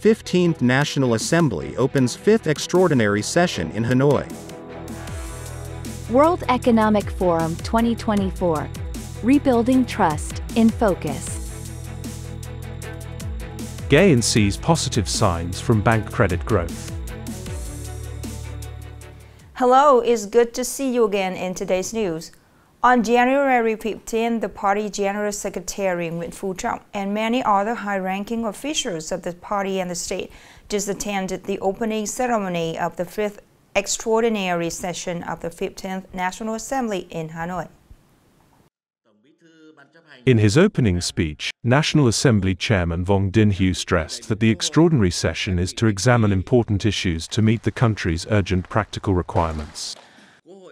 15th National Assembly opens 5th extraordinary session in Hanoi. World Economic Forum 2024. Rebuilding Trust, in focus. Nghệ An sees positive signs from bank credit growth. Hello, it's good to see you again in today's news. On January 15, the party General Secretary Nguyễn Thị Minh Khai and many other high-ranking officials of the party and the state just attended the opening ceremony of the 5th extraordinary session of the 15th National Assembly in Hanoi. In his opening speech, National Assembly Chairman Vong Dinh Hue stressed that the extraordinary session is to examine important issues to meet the country's urgent practical requirements.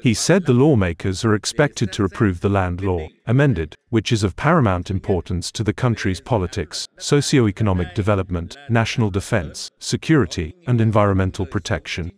He said the lawmakers are expected to approve the land law, amended, which is of paramount importance to the country's politics, socio-economic development, national defense, security, and environmental protection.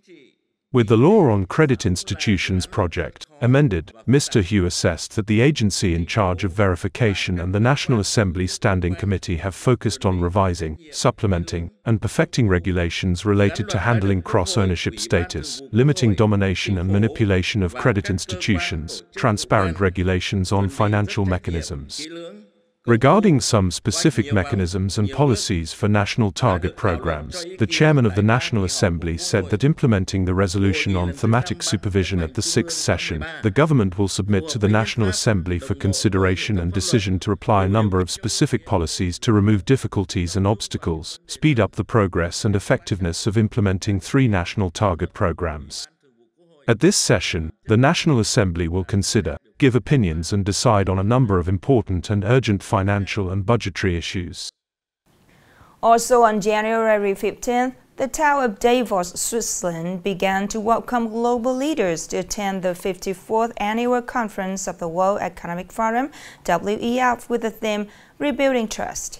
With the Law on Credit Institutions project, amended, Mr. Hue assessed that the agency in charge of verification and the National Assembly Standing Committee have focused on revising, supplementing, and perfecting regulations related to handling cross-ownership status, limiting domination and manipulation of credit institutions, transparent regulations on financial mechanisms. Regarding some specific mechanisms and policies for national target programs, the chairman of the National Assembly said that implementing the resolution on thematic supervision at the 6th session, the government will submit to the National Assembly for consideration and decision to apply a number of specific policies to remove difficulties and obstacles, speed up the progress and effectiveness of implementing 3 national target programs. At this session, the National Assembly will consider, give opinions and decide on a number of important and urgent financial and budgetary issues. Also on January 15th, the town of Davos, Switzerland began to welcome global leaders to attend the 54th Annual Conference of the World Economic Forum, WEF, with the theme, Rebuilding Trust.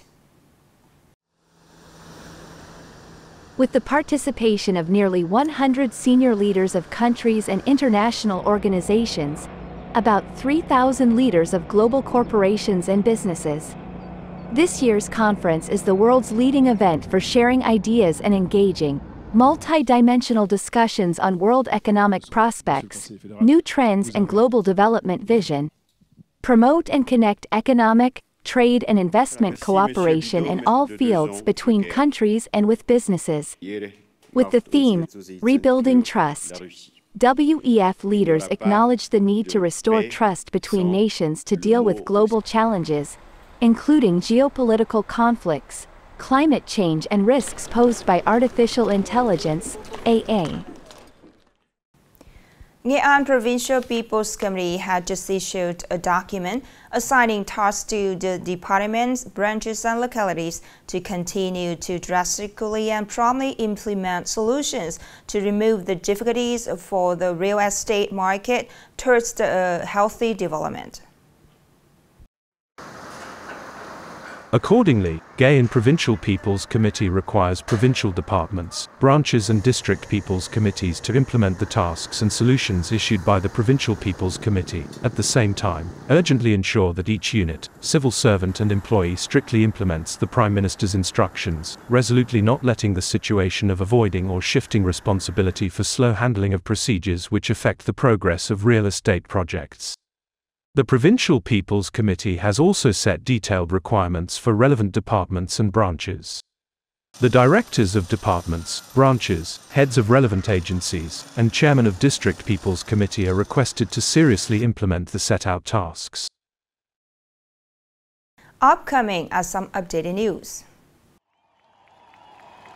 With the participation of nearly 100 senior leaders of countries and international organizations, about 3,000 leaders of global corporations and businesses. This year's conference is the world's leading event for sharing ideas and engaging, multi-dimensional discussions on world economic prospects, new trends and global development vision, promote and connect economic, trade and investment cooperation in all fields between countries and with businesses. With the theme, Rebuilding Trust, WEF leaders acknowledge the need to restore trust between nations to deal with global challenges, including geopolitical conflicts, climate change and risks posed by artificial intelligence, AI. Nghệ An Provincial People's Committee had just issued a document assigning tasks to the departments, branches and localities to continue to drastically and promptly implement solutions to remove the difficulties for the real estate market towards the healthy development. Accordingly, Nghệ An Provincial People's Committee requires provincial departments, branches and district people's committees to implement the tasks and solutions issued by the Provincial People's Committee. At the same time, urgently ensure that each unit, civil servant and employee strictly implements the Prime Minister's instructions, resolutely not letting the situation of avoiding or shifting responsibility for slow handling of procedures which affect the progress of real estate projects. The Provincial People's Committee has also set detailed requirements for relevant departments and branches. The directors of departments, branches, heads of relevant agencies, and chairman of District People's Committee are requested to seriously implement the set-out tasks. Upcoming are some updated news.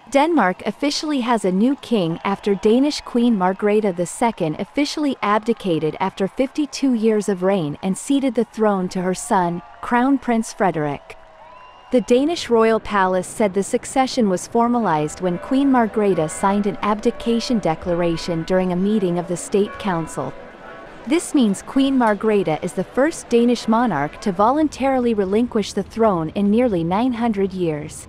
Denmark officially has a new king after Danish Queen Margrethe II officially abdicated after 52 years of reign and ceded the throne to her son, Crown Prince Frederik. The Danish royal palace said the succession was formalized when Queen Margrethe signed an abdication declaration during a meeting of the State Council. This means Queen Margrethe is the first Danish monarch to voluntarily relinquish the throne in nearly 900 years.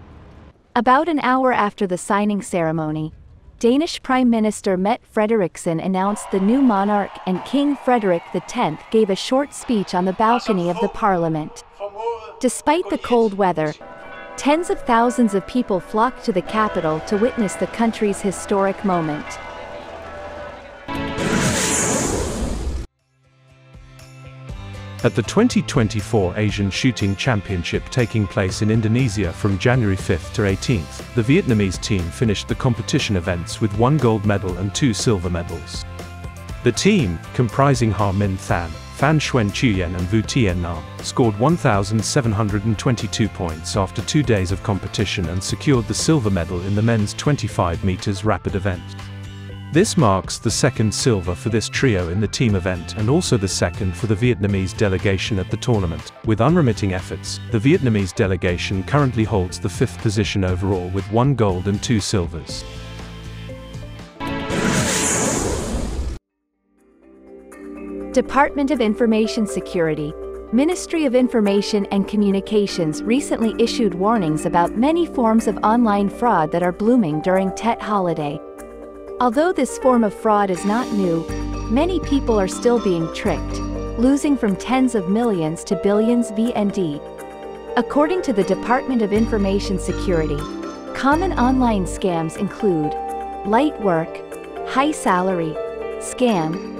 About an hour after the signing ceremony, Danish Prime Minister Mette Frederiksen announced the new monarch, and King Frederik X gave a short speech on the balcony of the parliament. Despite the cold weather, Tens of thousands of people flocked to the capital to witness the country's historic moment. At the 2024 Asian Shooting Championship taking place in Indonesia from January 5th to 18th, the Vietnamese team finished the competition events with 1 gold medal and 2 silver medals. The team, comprising Ha Minh Than, Phan Xuyen Chuyen and Vu Tien Nam, scored 1,722 points after 2 days of competition and secured the silver medal in the men's 25 meters rapid event. This marks the second silver for this trio in the team event and also the second for the Vietnamese delegation at the tournament. With unremitting efforts, the Vietnamese delegation currently holds the 5th position overall with 1 gold and 2 silvers. Department of Information Security, Ministry of Information and Communications recently issued warnings about many forms of online fraud that are blooming during Tet holiday. Although this form of fraud is not new, many people are still being tricked, losing from tens of millions to billions VND. According to the Department of Information Security, common online scams include light work, high salary, scam,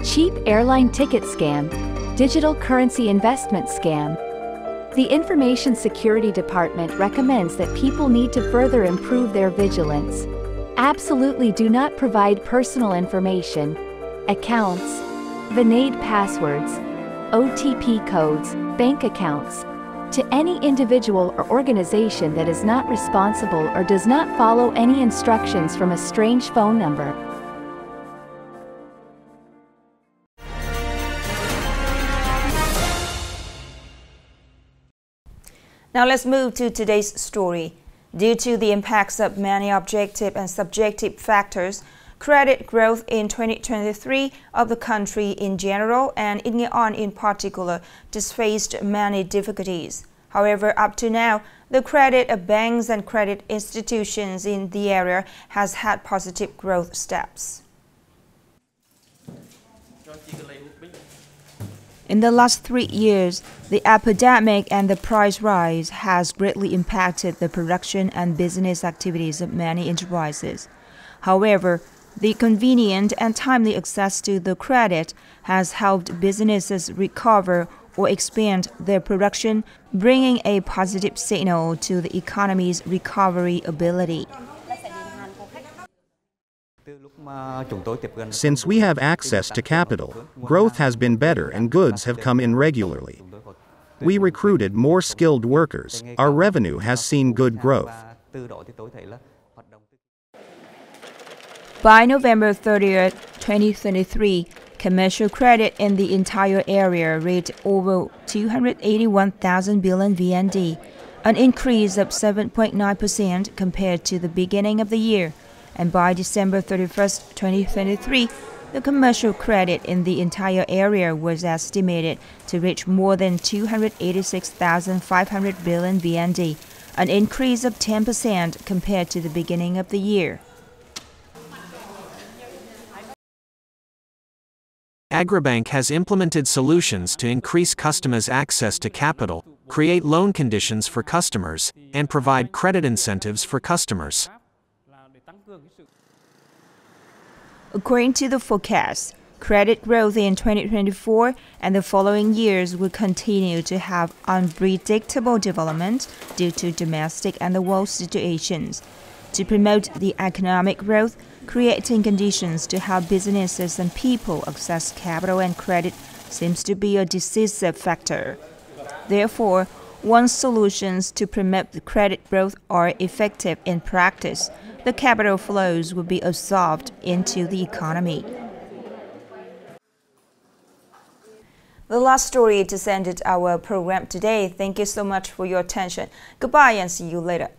cheap airline ticket scam, digital currency investment scam. The Information Security Department recommends that people need to further improve their vigilance. Absolutely do not provide personal information, accounts, valid passwords, OTP codes, bank accounts, to any individual or organization that is not responsible or does not follow any instructions from a strange phone number. Now let's move to today's story. Due to the impacts of many objective and subjective factors, credit growth in 2023 of the country in general and in Nghệ An in particular just faced many difficulties. However, up to now, the credit of banks and credit institutions in the area has had positive growth steps. In the last 3 years, the epidemic and the price rise has greatly impacted the production and business activities of many enterprises. However, the convenient and timely access to the credit has helped businesses recover or expand their production, bringing a positive signal to the economy's recovery ability. Since we have access to capital, growth has been better and goods have come in regularly. We recruited more skilled workers, our revenue has seen good growth. By November 30th, 2023, commercial credit in the entire area reached over 281,000 billion VND, an increase of 7.9% compared to the beginning of the year. And by December 31st, 2023, the commercial credit in the entire area was estimated to reach more than 286,500 billion VND, an increase of 10% compared to the beginning of the year. Agribank has implemented solutions to increase customers' access to capital, create loan conditions for customers, and provide credit incentives for customers. According to the forecast, credit growth in 2024 and the following years will continue to have unpredictable development due to domestic and the world situations. To promote the economic growth, creating conditions to help businesses and people access capital and credit seems to be a decisive factor. Therefore, once solutions to promote the credit growth are effective in practice, the capital flows will be absorbed into the economy. The last story to end our program today. Thank you so much for your attention. Goodbye and see you later.